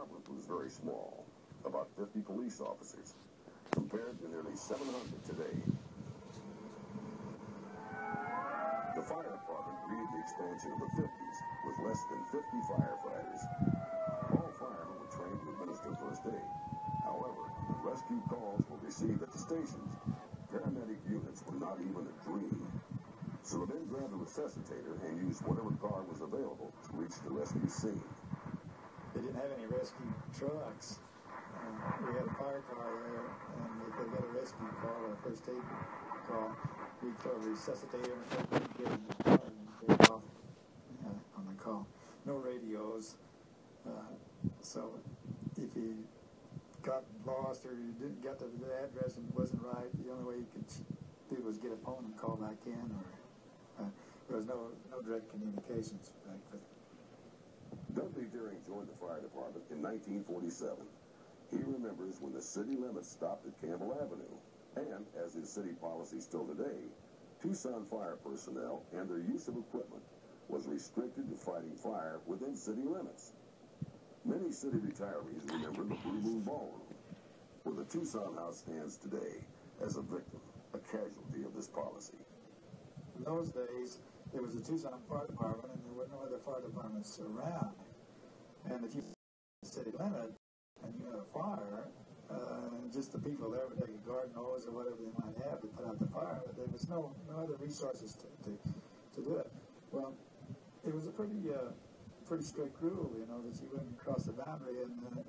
department was very small, about 50 police officers, compared to nearly 700 today. The fire department greeted the expansion of the 50s with less than 50 firefighters. All firemen were trained to administer first aid. However, when rescue calls were received at the stations, paramedic units were not even a dream. So the men grabbed a resuscitator and used whatever car was available to reach the rescue scene. They didn't have any rescue trucks. We had a fire car there, and if they got a rescue call or a first aid call, we'd throw a resuscitator and get in the car and take off on the call. No radios, so if you got lost or you didn't get to the address and it wasn't right, the only way you could do was get a phone and call back in, or there was no direct communications back then. Dudley Deering joined the fire department in 1947. He remembers when the city limits stopped at Campbell Avenue, and, as is city policy still today, Tucson fire personnel and their use of equipment was restricted to fighting fire within city limits. Many city retirees remember the Blue Moon Ballroom, where the Tucson House stands today as a victim, a casualty of this policy. In those days, there was a Tucson Fire Department, and there were no other fire departments around. And if you the city limit and you had a fire, just the people there would take a garden hose or whatever they might have to put out the fire. But there was no other resources to do it. Well, it was a pretty strict rule, you know, that you wouldn't cross the boundary. And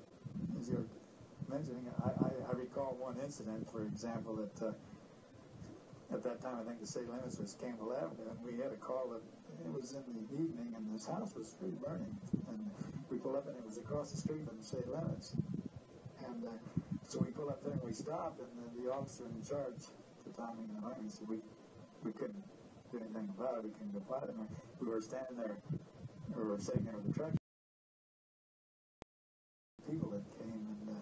as you're mentioning, I recall one incident, for example, that at that time, I think the city limits was Campbell Avenue, and we had a call that it was in the evening, and this house was really burning. And we pulled up, and it was across the street from the city limits. And so we pulled up there, and we stopped, and the officer in charge at the time in the morning said we couldn't do anything about it. We couldn't go fight it. And we were standing there, we were sitting there with the truck. People that came, and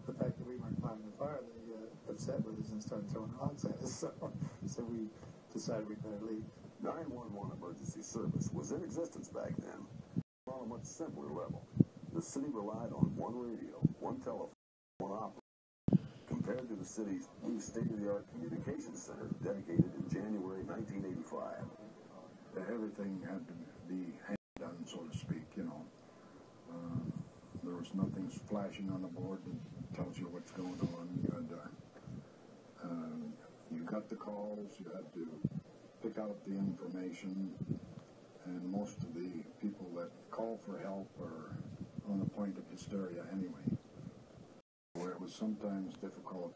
the fact that we weren't fighting the fire, they upset with us and started throwing rocks at us. So we decided we'd better leave. 911 emergency service was in existence back then. On a much simpler level, the city relied on one radio, one telephone, one operator, compared to the city's new state-of-the-art communications center dedicated in January 1985. Everything had to be hand-done, so to speak, you know. There was nothing flashing on the board that tells you what's going on. You got the calls, you had to pick out the information, and most of the people that call for help are on the point of hysteria anyway. Where it was sometimes difficult